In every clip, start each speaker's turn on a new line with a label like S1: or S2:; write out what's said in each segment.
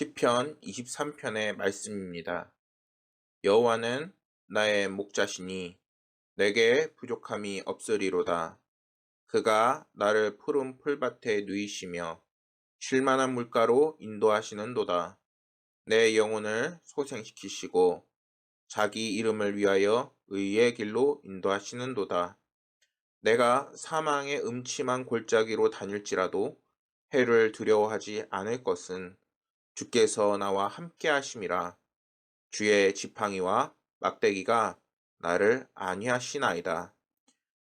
S1: 시편 23편의 말씀입니다. 여호와는 나의 목자시니 내게 부족함이 없으리로다. 그가 나를 푸른 풀밭에 누이시며 쉴 만한 물가로 인도하시는도다. 내 영혼을 소생시키시고 자기 이름을 위하여 의의 길로 인도하시는도다. 내가 사망의 음침한 골짜기로 다닐지라도 해를 두려워하지 않을 것은 주께서 나와 함께 하심이라. 주의 지팡이와 막대기가 나를 안위하시나이다.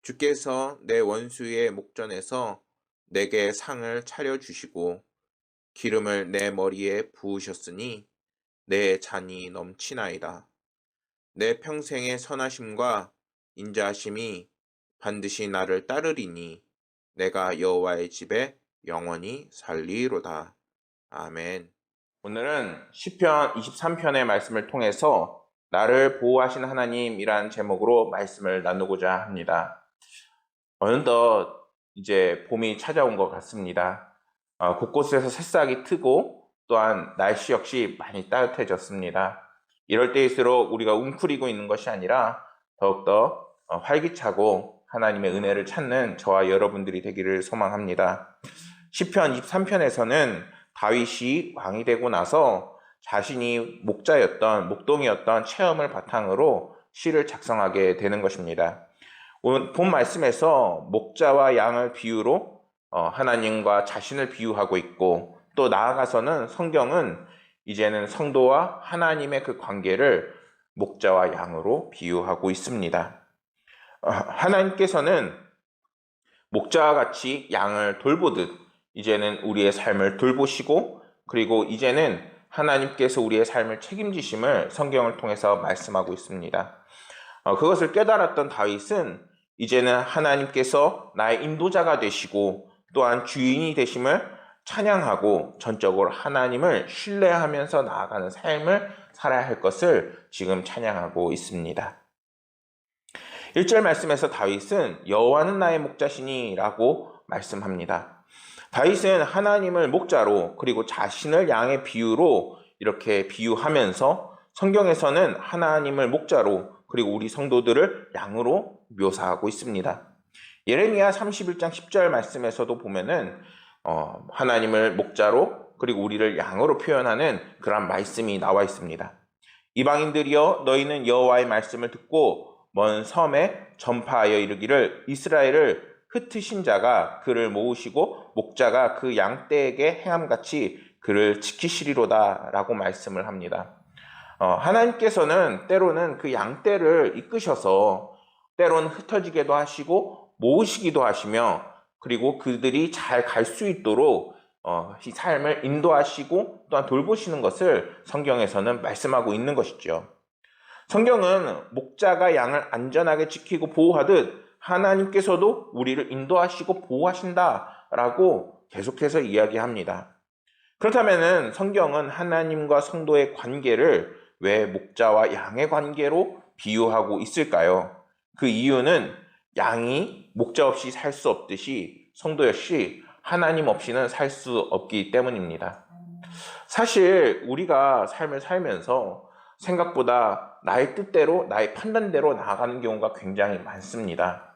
S1: 주께서 내 원수의 목전에서 내게 상을 차려주시고 기름을 내 머리에 부으셨으니 내 잔이 넘치나이다. 내 평생의 선하심과 인자하심이 반드시 나를 따르리니 내가 여호와의 집에 영원히 살리로다. 아멘. 오늘은 시편 23편의 말씀을 통해서 나를 보호하신 하나님이란 제목으로 말씀을 나누고자 합니다. 어느덧 이제 봄이 찾아온 것 같습니다. 곳곳에서 새싹이 트고 또한 날씨 역시 많이 따뜻해졌습니다. 이럴 때일수록 우리가 웅크리고 있는 것이 아니라 더욱더 활기차고 하나님의 은혜를 찾는 저와 여러분들이 되기를 소망합니다. 시편 23편에서는 다윗이 왕이 되고 나서 자신이 목동이었던 체험을 바탕으로 시를 작성하게 되는 것입니다. 오늘 본 말씀에서 목자와 양을 비유로 하나님과 자신을 비유하고 있고, 또 나아가서는 성경은 이제는 성도와 하나님의 그 관계를 목자와 양으로 비유하고 있습니다. 하나님께서는 목자와 같이 양을 돌보듯 이제는 우리의 삶을 돌보시고, 그리고 이제는 하나님께서 우리의 삶을 책임지심을 성경을 통해서 말씀하고 있습니다. 그것을 깨달았던 다윗은 이제는 하나님께서 나의 인도자가 되시고 또한 주인이 되심을 찬양하고 전적으로 하나님을 신뢰하면서 나아가는 삶을 살아야 할 것을 지금 찬양하고 있습니다. 1절 말씀에서 다윗은 여호와는 나의 목자시니 라고 말씀합니다. 다윗은 하나님을 목자로, 그리고 자신을 양의 비유로 이렇게 비유하면서 성경에서는 하나님을 목자로, 그리고 우리 성도들을 양으로 묘사하고 있습니다. 예레미야 31장 10절 말씀에서도 보면은 하나님을 목자로, 그리고 우리를 양으로 표현하는 그런 말씀이 나와 있습니다. 이방인들이여, 너희는 여호와의 말씀을 듣고 먼 섬에 전파하여 이르기를, 이스라엘을 흩으신 자가 그를 모으시고 목자가 그 양떼에게 행함같이 그를 지키시리로다 라고 말씀을 합니다. 하나님께서는 때로는 그 양떼를 이끄셔서 때로는 흩어지게도 하시고 모으시기도 하시며, 그리고 그들이 잘 갈 수 있도록 이 삶을 인도하시고 또한 돌보시는 것을 성경에서는 말씀하고 있는 것이죠. 성경은 목자가 양을 안전하게 지키고 보호하듯 하나님께서도 우리를 인도하시고 보호하신다라고 계속해서 이야기합니다. 그렇다면 성경은 하나님과 성도의 관계를 왜 목자와 양의 관계로 비유하고 있을까요? 그 이유는 양이 목자 없이 살 수 없듯이 성도 역시 하나님 없이는 살 수 없기 때문입니다. 사실 우리가 삶을 살면서 생각보다 나의 뜻대로, 나의 판단대로 나아가는 경우가 굉장히 많습니다.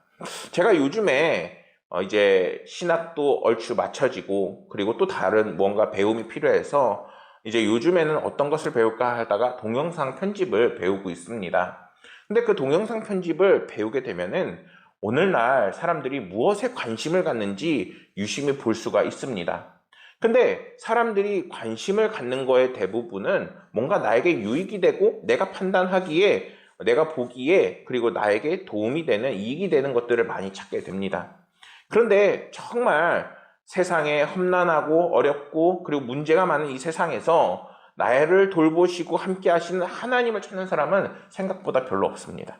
S1: 제가 요즘에 이제 신학도 얼추 맞춰지고, 그리고 또 다른 뭔가 배움이 필요해서 이제 요즘에는 어떤 것을 배울까 하다가 동영상 편집을 배우고 있습니다. 근데 그 동영상 편집을 배우게 되면은 오늘날 사람들이 무엇에 관심을 갖는지 유심히 볼 수가 있습니다. 근데 사람들이 관심을 갖는 거의 대부분은 뭔가 나에게 유익이 되고 내가 판단하기에, 내가 보기에, 그리고 나에게 도움이 되는, 이익이 되는 것들을 많이 찾게 됩니다. 그런데 정말 세상에 험난하고 어렵고 그리고 문제가 많은 이 세상에서 나를 돌보시고 함께 하시는 하나님을 찾는 사람은 생각보다 별로 없습니다.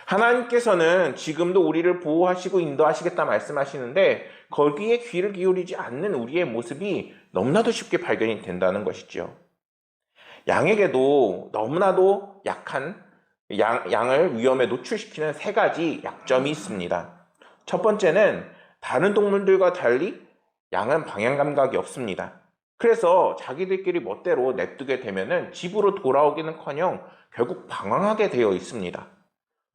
S1: 하나님께서는 지금도 우리를 보호하시고 인도하시겠다 말씀하시는데 거기에 귀를 기울이지 않는 우리의 모습이 너무나도 쉽게 발견이 된다는 것이죠. 양에게도 너무나도 약한 양을 위험에 노출시키는 세 가지 약점이 있습니다. 첫 번째는 다른 동물들과 달리 양은 방향 감각이 없습니다. 그래서 자기들끼리 멋대로 냅두게 되면은 집으로 돌아오기는커녕 결국 방황하게 되어 있습니다.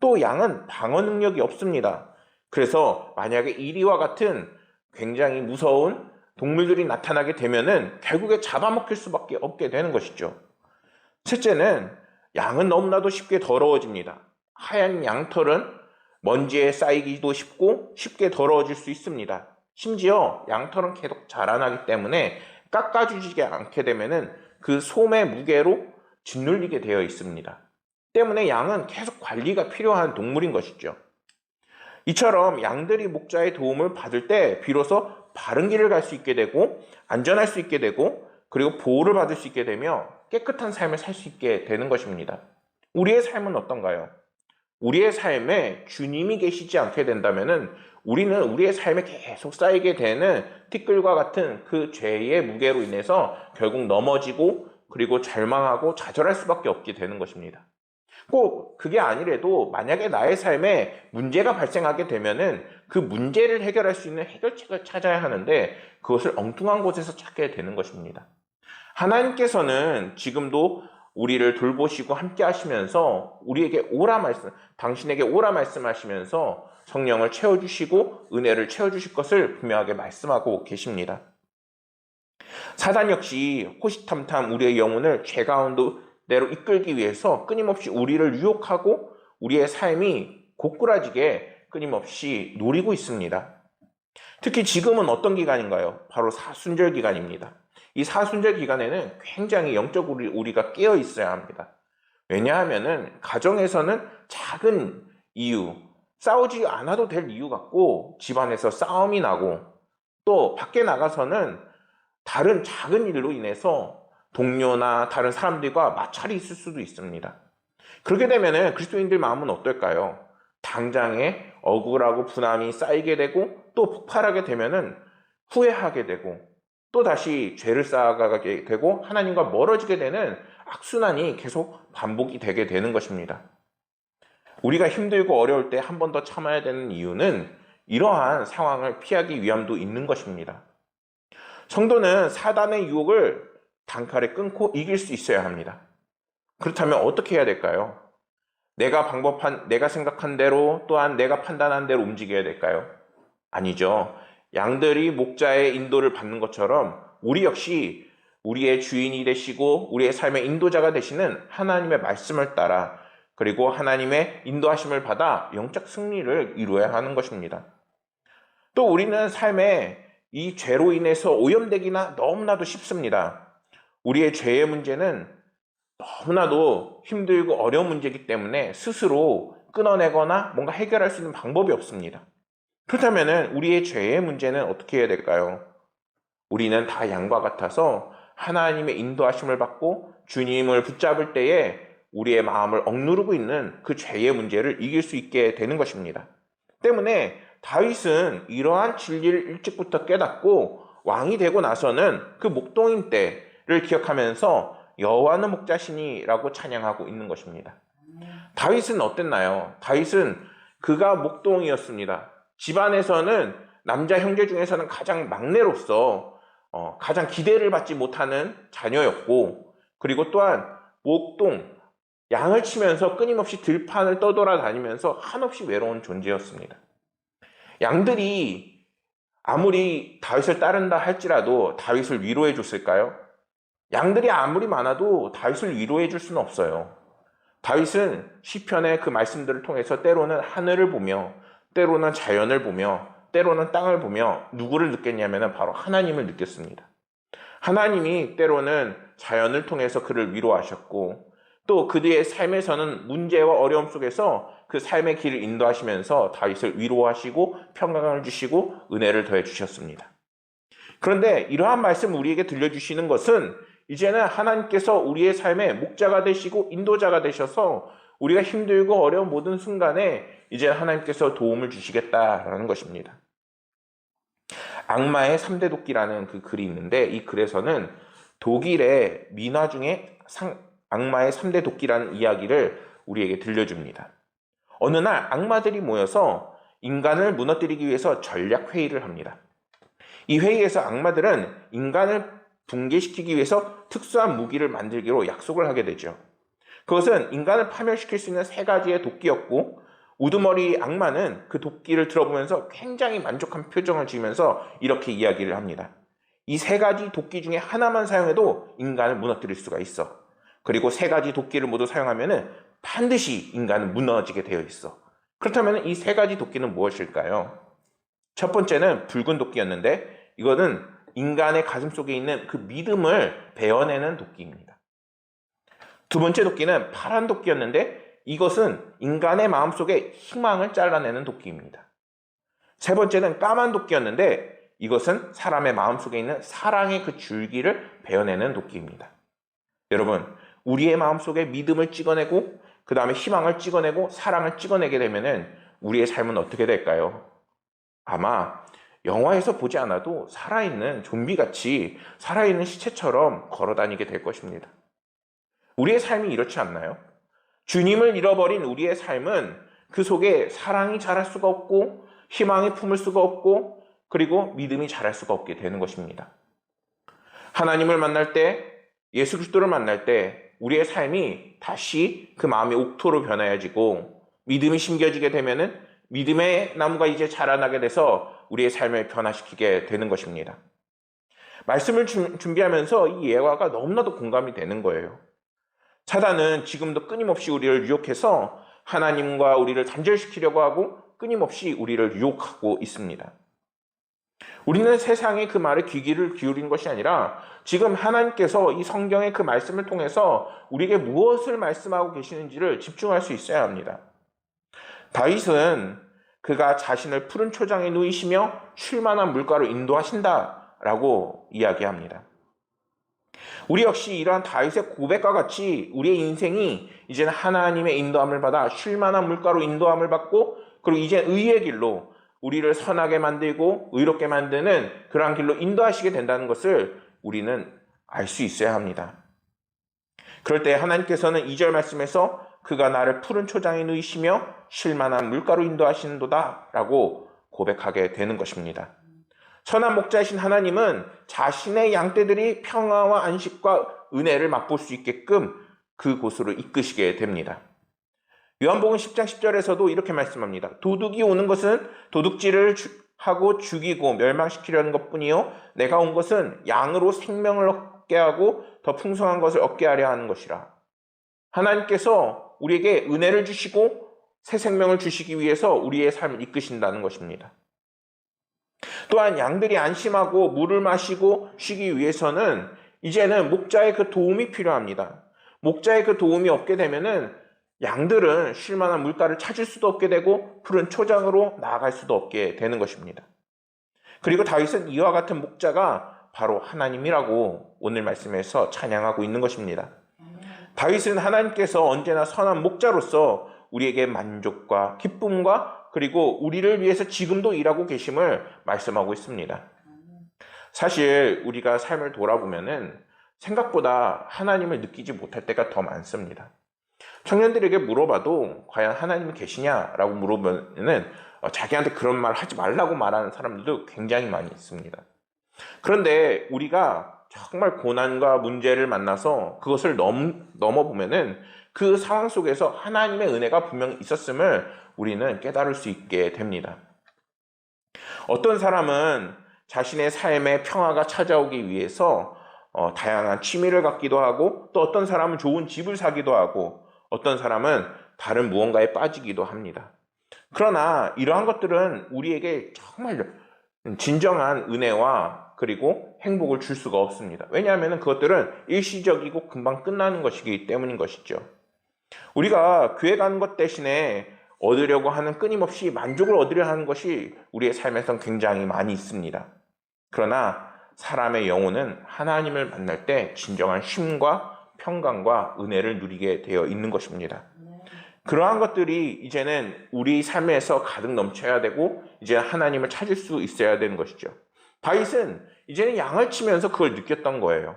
S1: 또 양은 방어 능력이 없습니다. 그래서 만약에 이리와 같은 굉장히 무서운 동물들이 나타나게 되면은 결국에 잡아먹힐 수밖에 없게 되는 것이죠. 셋째는 양은 너무나도 쉽게 더러워집니다. 하얀 양털은 먼지에 쌓이기도 쉽고 쉽게 더러워질 수 있습니다. 심지어 양털은 계속 자라나기 때문에 깎아주지 않게 되면은 그 솜의 무게로 짓눌리게 되어 있습니다. 때문에 양은 계속 관리가 필요한 동물인 것이죠. 이처럼 양들이 목자의 도움을 받을 때 비로소 바른 길을 갈 수 있게 되고 안전할 수 있게 되고 그리고 보호를 받을 수 있게 되며 깨끗한 삶을 살 수 있게 되는 것입니다. 우리의 삶은 어떤가요? 우리의 삶에 주님이 계시지 않게 된다면 우리는 우리의 삶에 계속 쌓이게 되는 티끌과 같은 그 죄의 무게로 인해서 결국 넘어지고 그리고 절망하고 좌절할 수밖에 없게 되는 것입니다. 꼭 그게 아니래도 만약에 나의 삶에 문제가 발생하게 되면은 그 문제를 해결할 수 있는 해결책을 찾아야 하는데 그것을 엉뚱한 곳에서 찾게 되는 것입니다. 하나님께서는 지금도 우리를 돌보시고 함께 하시면서 우리에게 오라 말씀, 당신에게 오라 말씀하시면서 성령을 채워주시고 은혜를 채워주실 것을 분명하게 말씀하고 계십니다. 사단 역시 호시탐탐 우리의 영혼을 죄 가운데로 이끌기 위해서 끊임없이 우리를 유혹하고 우리의 삶이 고꾸라지게 끊임없이 노리고 있습니다. 특히 지금은 어떤 기간인가요? 바로 사순절 기간입니다. 이 사순절 기간에는 굉장히 영적으로 우리가 깨어 있어야 합니다. 왜냐하면은 가정에서는 작은 이유, 싸우지 않아도 될 이유 같고 집안에서 싸움이 나고 또 밖에 나가서는 다른 작은 일로 인해서 동료나 다른 사람들과 마찰이 있을 수도 있습니다. 그렇게 되면은 그리스도인들 마음은 어떨까요? 당장에 억울하고 분함이 쌓이게 되고 또 폭발하게 되면은 후회하게 되고 또 다시 죄를 쌓아가게 되고 하나님과 멀어지게 되는 악순환이 계속 반복이 되게 되는 것입니다. 우리가 힘들고 어려울 때 한 번 더 참아야 되는 이유는 이러한 상황을 피하기 위함도 있는 것입니다. 성도는 사단의 유혹을 단칼에 끊고 이길 수 있어야 합니다. 그렇다면 어떻게 해야 될까요? 내가 생각한 대로 또한 내가 판단한 대로 움직여야 될까요? 아니죠. 양들이 목자의 인도를 받는 것처럼 우리 역시 우리의 주인이 되시고 우리의 삶의 인도자가 되시는 하나님의 말씀을 따라 그리고 하나님의 인도하심을 받아 영적 승리를 이루어야 하는 것입니다. 또 우리는 삶에 이 죄로 인해서 오염되기나 너무나도 쉽습니다. 우리의 죄의 문제는 너무나도 힘들고 어려운 문제이기 때문에 스스로 끊어내거나 뭔가 해결할 수 있는 방법이 없습니다. 그렇다면 우리의 죄의 문제는 어떻게 해야 될까요? 우리는 다 양과 같아서 하나님의 인도하심을 받고 주님을 붙잡을 때에 우리의 마음을 억누르고 있는 그 죄의 문제를 이길 수 있게 되는 것입니다. 때문에 다윗은 이러한 진리를 일찍부터 깨닫고 왕이 되고 나서는 그 목동인 때를 기억하면서 여호와는 목자시니라고 찬양하고 있는 것입니다. 다윗은 어땠나요? 다윗은 그가 목동이었습니다. 집안에서는 남자 형제 중에서는 가장 막내로서 가장 기대를 받지 못하는 자녀였고 그리고 또한 목동, 양을 치면서 끊임없이 들판을 떠돌아다니면서 한없이 외로운 존재였습니다. 양들이 아무리 다윗을 따른다 할지라도 다윗을 위로해 줬을까요? 양들이 아무리 많아도 다윗을 위로해 줄 수는 없어요. 다윗은 시편의 그 말씀들을 통해서 때로는 하늘을 보며 때로는 자연을 보며 때로는 땅을 보며 누구를 느꼈냐면 바로 하나님을 느꼈습니다. 하나님이 때로는 자연을 통해서 그를 위로하셨고 또 그들의 삶에서는 문제와 어려움 속에서 그 삶의 길을 인도하시면서 다윗을 위로하시고 평강을 주시고 은혜를 더해 주셨습니다. 그런데 이러한 말씀 우리에게 들려주시는 것은 이제는 하나님께서 우리의 삶의 목자가 되시고 인도자가 되셔서 우리가 힘들고 어려운 모든 순간에 이제 하나님께서 도움을 주시겠다라는 것입니다. 악마의 3대 도끼라는 그 글이 있는데 이 글에서는 독일의 민화 중에 악마의 3대 도끼라는 이야기를 우리에게 들려줍니다. 어느 날 악마들이 모여서 인간을 무너뜨리기 위해서 전략 회의를 합니다. 이 회의에서 악마들은 인간을 붕괴시키기 위해서 특수한 무기를 만들기로 약속을 하게 되죠. 그것은 인간을 파멸시킬 수 있는 세 가지의 도끼였고, 우두머리 악마는 그 도끼를 들어보면서 굉장히 만족한 표정을 지으면서 이렇게 이야기를 합니다. 이 세 가지 도끼 중에 하나만 사용해도 인간을 무너뜨릴 수가 있어. 그리고 세 가지 도끼를 모두 사용하면 반드시 인간은 무너지게 되어 있어. 그렇다면 이 세 가지 도끼는 무엇일까요? 첫 번째는 붉은 도끼였는데, 이거는 인간의 가슴 속에 있는 그 믿음을 베어내는 도끼입니다. 두 번째 도끼는 파란 도끼였는데, 이것은 인간의 마음속에 희망을 잘라내는 도끼입니다. 세 번째는 까만 도끼였는데, 이것은 사람의 마음속에 있는 사랑의 그 줄기를 베어내는 도끼입니다. 여러분, 우리의 마음속에 믿음을 찍어내고 그 다음에 희망을 찍어내고 사랑을 찍어내게 되면 우리의 삶은 어떻게 될까요? 아마 영화에서 보지 않아도 살아있는 좀비같이 살아있는 시체처럼 걸어다니게 될 것입니다. 우리의 삶이 이렇지 않나요? 주님을 잃어버린 우리의 삶은 그 속에 사랑이 자랄 수가 없고 희망이 품을 수가 없고 그리고 믿음이 자랄 수가 없게 되는 것입니다. 하나님을 만날 때, 예수 그리스도를 만날 때 우리의 삶이 다시 그 마음의 옥토로 변화해지고 믿음이 심겨지게 되면은 믿음의 나무가 이제 자라나게 돼서 우리의 삶을 변화시키게 되는 것입니다. 말씀을 준비하면서 이 예화가 너무나도 공감이 되는 거예요. 사단은 지금도 끊임없이 우리를 유혹해서 하나님과 우리를 단절시키려고 하고 끊임없이 우리를 유혹하고 있습니다. 우리는 세상의 그 말에 귀를 기울인 것이 아니라 지금 하나님께서 이 성경의 그 말씀을 통해서 우리에게 무엇을 말씀하고 계시는지를 집중할 수 있어야 합니다. 다윗은 그가 자신을 푸른 초장에 누이시며 쉴만한 물가로 인도하신다라고 이야기합니다. 우리 역시 이러한 다윗의 고백과 같이 우리의 인생이 이제는 하나님의 인도함을 받아 쉴만한 물가로 인도함을 받고 그리고 이제 의의 길로 우리를 선하게 만들고 의롭게 만드는 그러한 길로 인도하시게 된다는 것을 우리는 알 수 있어야 합니다. 그럴 때 하나님께서는 2절 말씀에서 그가 나를 푸른 초장에 누이시며 쉴만한 물가로 인도하시는도다 라고 고백하게 되는 것입니다. 선한 목자이신 하나님은 자신의 양떼들이 평화와 안식과 은혜를 맛볼 수 있게끔 그곳으로 이끄시게 됩니다. 요한복음 10장 10절에서도 이렇게 말씀합니다. 도둑이 오는 것은 도둑질을 하고 죽이고 멸망시키려는 것뿐이요 내가 온 것은 양으로 생명을 얻게 하고 더 풍성한 것을 얻게 하려 하는 것이라. 하나님께서 우리에게 은혜를 주시고 새 생명을 주시기 위해서 우리의 삶을 이끄신다는 것입니다. 또한 양들이 안심하고 물을 마시고 쉬기 위해서는 이제는 목자의 그 도움이 필요합니다. 목자의 그 도움이 없게 되면은 양들은 쉴만한 물가를 찾을 수도 없게 되고 푸른 초장으로 나아갈 수도 없게 되는 것입니다. 그리고 다윗은 이와 같은 목자가 바로 하나님이라고 오늘 말씀에서 찬양하고 있는 것입니다. 다윗은 하나님께서 언제나 선한 목자로서 우리에게 만족과 기쁨과 그리고 우리를 위해서 지금도 일하고 계심을 말씀하고 있습니다. 사실 우리가 삶을 돌아보면은 생각보다 하나님을 느끼지 못할 때가 더 많습니다. 청년들에게 물어봐도 과연 하나님이 계시냐라고 물어보면은 자기한테 그런 말 하지 말라고 말하는 사람들도 굉장히 많이 있습니다. 그런데 우리가 정말 고난과 문제를 만나서 그것을 넘어보면은 그 상황 속에서 하나님의 은혜가 분명히 있었음을 우리는 깨달을 수 있게 됩니다. 어떤 사람은 자신의 삶에 평화가 찾아오기 위해서 다양한 취미를 갖기도 하고 또 어떤 사람은 좋은 집을 사기도 하고 어떤 사람은 다른 무언가에 빠지기도 합니다. 그러나 이러한 것들은 우리에게 정말 진정한 은혜와 그리고 행복을 줄 수가 없습니다. 왜냐하면 그것들은 일시적이고 금방 끝나는 것이기 때문인 것이죠. 우리가 교회 가는 것 대신에 얻으려고 하는 끊임없이 만족을 얻으려 하는 것이 우리의 삶에선 굉장히 많이 있습니다. 그러나 사람의 영혼은 하나님을 만날 때 진정한 쉼과 평강과 은혜를 누리게 되어 있는 것입니다. 그러한 것들이 이제는 우리 삶에서 가득 넘쳐야 되고 이제 하나님을 찾을 수 있어야 되는 것이죠. 다윗은 이제는 양을 치면서 그걸 느꼈던 거예요.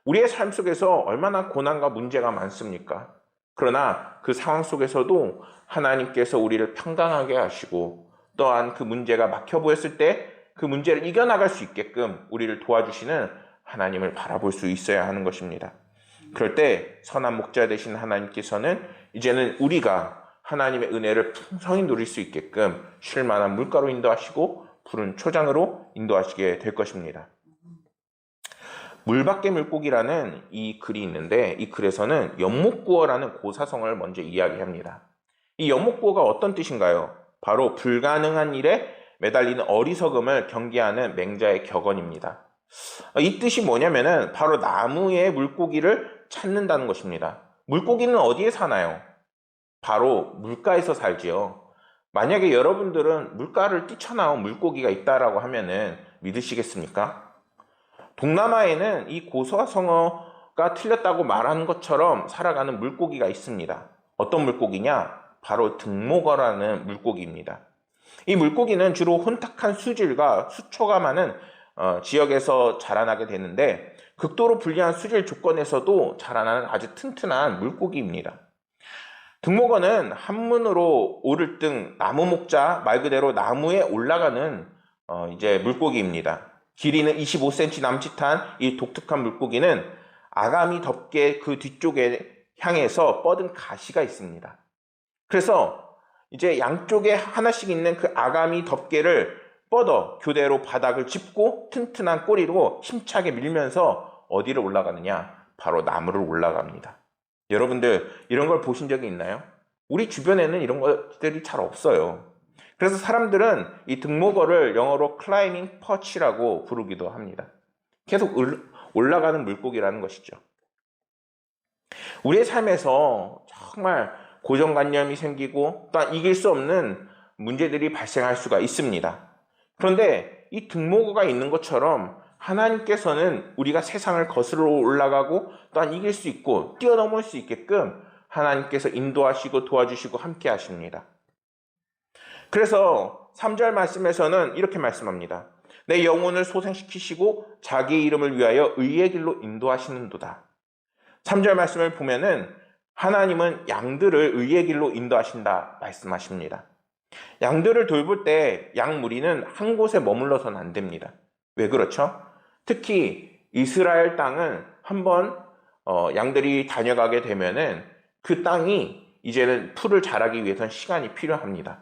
S1: 우리의 삶 속에서 얼마나 고난과 문제가 많습니까? 그러나 그 상황 속에서도 하나님께서 우리를 평강하게 하시고 또한 그 문제가 막혀 보였을 때 그 문제를 이겨나갈 수 있게끔 우리를 도와주시는 하나님을 바라볼 수 있어야 하는 것입니다. 그럴 때 선한 목자 되신 하나님께서는 이제는 우리가 하나님의 은혜를 풍성히 누릴 수 있게끔 쉴 만한 물가로 인도하시고 푸른 초장으로 인도하시게 될 것입니다. 물밖의 물고기라는 이 글이 있는데 이 글에서는 연못구어라는 고사성어를 먼저 이야기합니다. 이 연못구어가 어떤 뜻인가요? 바로 불가능한 일에 매달리는 어리석음을 경계하는 맹자의 격언입니다. 이 뜻이 뭐냐면은 바로 나무의 물고기를 찾는다는 것입니다. 물고기는 어디에 사나요? 바로 물가에서 살지요. 만약에 여러분들은 물가를 뛰쳐나온 물고기가 있다라고 하면은 믿으시겠습니까? 동남아에는 이 고사성어가 틀렸다고 말하는 것처럼 살아가는 물고기가 있습니다. 어떤 물고기냐? 바로 등목어라는 물고기입니다. 이 물고기는 주로 혼탁한 수질과 수초가 많은 지역에서 자라나게 되는데 극도로 불리한 수질 조건에서도 자라나는 아주 튼튼한 물고기입니다. 등목어는 한문으로 오를 등 나무 목자, 말 그대로 나무에 올라가는 이제 물고기입니다. 길이는 25cm 남짓한 이 독특한 물고기는 아가미 덮개 그 뒤쪽에 향해서 뻗은 가시가 있습니다. 그래서 이제 양쪽에 하나씩 있는 그 아가미 덮개를 뻗어 교대로 바닥을 짚고 튼튼한 꼬리로 힘차게 밀면서 어디를 올라가느냐? 바로 나무를 올라갑니다. 여러분들 이런 걸 보신 적이 있나요? 우리 주변에는 이런 것들이 잘 없어요. 그래서 사람들은 이 등목어를 영어로 클라이밍 퍼치라고 부르기도 합니다. 계속 올라가는 물고기라는 것이죠. 우리의 삶에서 정말 고정관념이 생기고 또한 이길 수 없는 문제들이 발생할 수가 있습니다. 그런데 이 등목어가 있는 것처럼 하나님께서는 우리가 세상을 거스러 올라가고 또한 이길 수 있고 뛰어넘을 수 있게끔 하나님께서 인도하시고 도와주시고 함께 하십니다. 그래서 3절 말씀에서는 이렇게 말씀합니다. 내 영혼을 소생시키시고 자기의 이름을 위하여 의의 길로 인도하시는도다. 3절 말씀을 보면은 하나님은 양들을 의의 길로 인도하신다 말씀하십니다. 양들을 돌볼 때 양 무리는 한 곳에 머물러서는 안 됩니다. 왜 그렇죠? 특히 이스라엘 땅은 한번 양들이 다녀가게 되면은 그 땅이 이제는 풀을 자라기 위해서는 시간이 필요합니다.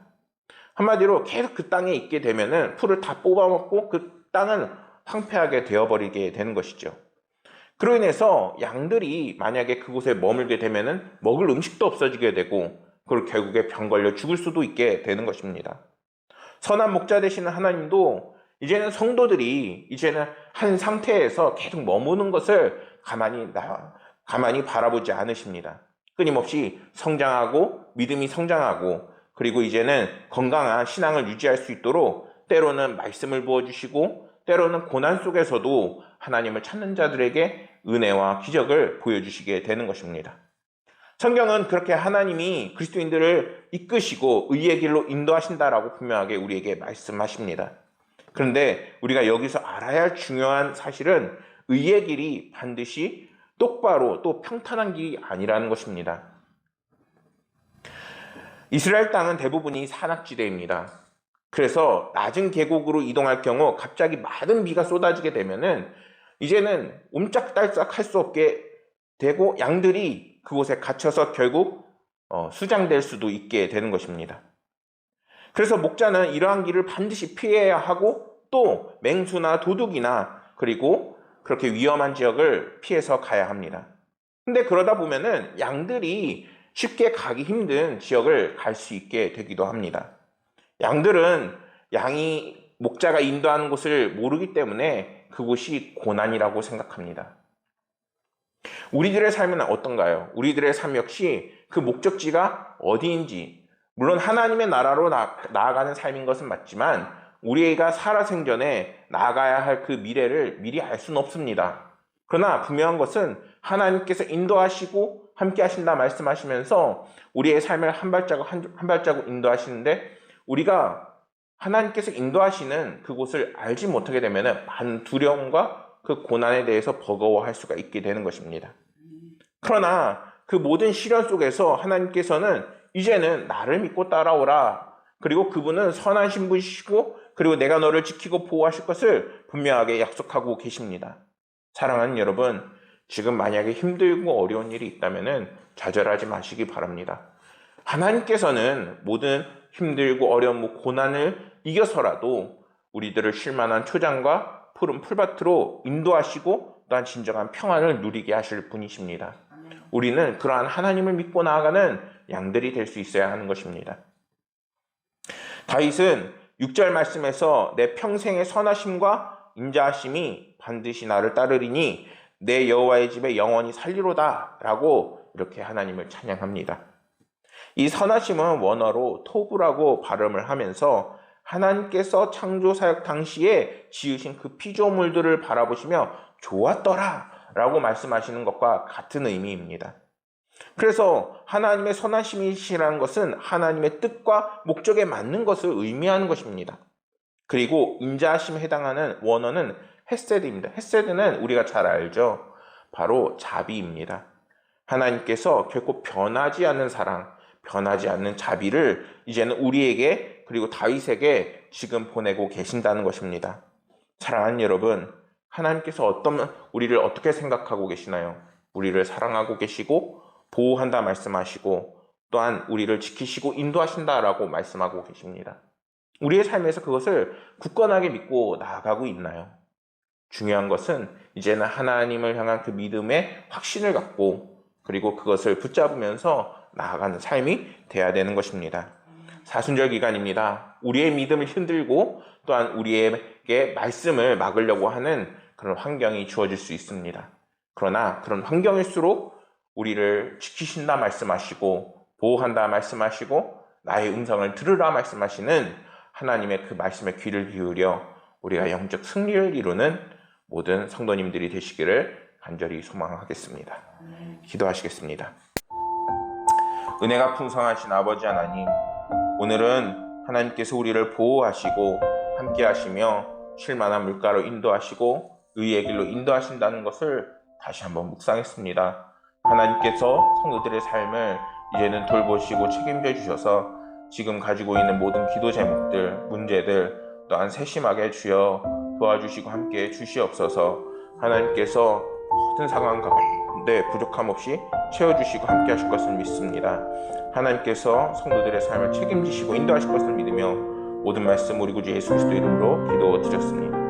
S1: 한마디로 계속 그 땅에 있게 되면은 풀을 다 뽑아먹고 그 땅은 황폐하게 되어버리게 되는 것이죠. 그로 인해서 양들이 만약에 그곳에 머물게 되면은 먹을 음식도 없어지게 되고 그걸 결국에 병 걸려 죽을 수도 있게 되는 것입니다. 선한 목자 되시는 하나님도 이제는 성도들이 이제는 한 상태에서 계속 머무는 것을 가만히 바라보지 않으십니다. 끊임없이 성장하고 믿음이 성장하고 그리고 이제는 건강한 신앙을 유지할 수 있도록 때로는 말씀을 부어주시고 때로는 고난 속에서도 하나님을 찾는 자들에게 은혜와 기적을 보여주시게 되는 것입니다. 성경은 그렇게 하나님이 그리스도인들을 이끄시고 의의 길로 인도하신다라고 분명하게 우리에게 말씀하십니다. 그런데 우리가 여기서 알아야 할 중요한 사실은 의의 길이 반드시 똑바로 또 평탄한 길이 아니라는 것입니다. 이스라엘 땅은 대부분이 산악지대입니다. 그래서 낮은 계곡으로 이동할 경우 갑자기 많은 비가 쏟아지게 되면은 이제는 옴짝달싹 할 수 없게 되고 양들이 그곳에 갇혀서 결국 수장될 수도 있게 되는 것입니다. 그래서 목자는 이러한 길을 반드시 피해야 하고 또 맹수나 도둑이나 그리고 그렇게 위험한 지역을 피해서 가야 합니다. 근데 그러다 보면은 양들이 쉽게 가기 힘든 지역을 갈 수 있게 되기도 합니다. 양들은 목자가 인도하는 곳을 모르기 때문에 그곳이 고난이라고 생각합니다. 우리들의 삶은 어떤가요? 우리들의 삶 역시 그 목적지가 어디인지, 물론 하나님의 나라로 나아가는 삶인 것은 맞지만 우리가 살아생전에 나아가야 할 그 미래를 미리 알 수는 없습니다. 그러나 분명한 것은 하나님께서 인도하시고 함께 하신다 말씀하시면서 우리의 삶을 한 발자국 한 발자국 인도하시는데 우리가 하나님께서 인도하시는 그곳을 알지 못하게 되면 많은 두려움과 그 고난에 대해서 버거워할 수가 있게 되는 것입니다. 그러나 그 모든 시련 속에서 하나님께서는 이제는 나를 믿고 따라오라. 그리고 그분은 선한 신부시고 그리고 내가 너를 지키고 보호하실 것을 분명하게 약속하고 계십니다. 사랑하는 여러분, 지금 만약에 힘들고 어려운 일이 있다면 좌절하지 마시기 바랍니다. 하나님께서는 모든 힘들고 어려운 고난을 이겨서라도 우리들을 쉴만한 초장과 푸른 풀밭으로 인도하시고 또한 진정한 평안을 누리게 하실 분이십니다. 우리는 그러한 하나님을 믿고 나아가는 양들이 될 수 있어야 하는 것입니다. 다윗은 6절 말씀에서 내 평생의 선하심과 인자하심이 반드시 나를 따르리니 내 여호와의 집에 영원히 살리로다 라고 이렇게 하나님을 찬양합니다. 이 선하심은 원어로 토부라고 발음을 하면서 하나님께서 창조사역 당시에 지으신 그 피조물들을 바라보시며 좋았더라 라고 말씀하시는 것과 같은 의미입니다. 그래서 하나님의 선하심이시라는 것은 하나님의 뜻과 목적에 맞는 것을 의미하는 것입니다. 그리고 인자하심에 해당하는 원어는 헤세드입니다. 헤세드는 우리가 잘 알죠. 바로 자비입니다. 하나님께서 결코 변하지 않는 사랑, 변하지 않는 자비를 이제는 우리에게 그리고 다윗에게 지금 보내고 계신다는 것입니다. 사랑하는 여러분, 하나님께서 우리를 어떻게 생각하고 계시나요? 우리를 사랑하고 계시고 보호한다 말씀하시고 또한 우리를 지키시고 인도하신다라고 말씀하고 계십니다. 우리의 삶에서 그것을 굳건하게 믿고 나아가고 있나요? 중요한 것은 이제는 하나님을 향한 그 믿음의 확신을 갖고 그리고 그것을 붙잡으면서 나아가는 삶이 돼야 되는 것입니다. 사순절 기간입니다. 우리의 믿음을 흔들고 또한 우리에게 말씀을 막으려고 하는 그런 환경이 주어질 수 있습니다. 그러나 그런 환경일수록 우리를 지키신다 말씀하시고 보호한다 말씀하시고 나의 음성을 들으라 말씀하시는 하나님의 그 말씀에 귀를 기울여 우리가 영적 승리를 이루는 모든 성도님들이 되시기를 간절히 소망하겠습니다. 기도하시겠습니다. 은혜가 풍성하신 아버지 하나님, 오늘은 하나님께서 우리를 보호하시고 함께 하시며 쉴만한 물가로 인도하시고 의의 길로 인도하신다는 것을 다시 한번 묵상했습니다. 하나님께서 성도들의 삶을 이제는 돌보시고 책임져 주셔서 지금 가지고 있는 모든 기도 제목들, 문제들 또한 세심하게 주여 도와주시고 함께 주시옵소서. 하나님께서 모든 상황 가운데 부족함 없이 채워주시고 함께 하실 것을 믿습니다. 하나님께서 성도들의 삶을 책임지시고 인도하실 것을 믿으며 모든 말씀 우리 구주 예수 그리스도 이름으로 기도드렸습니다.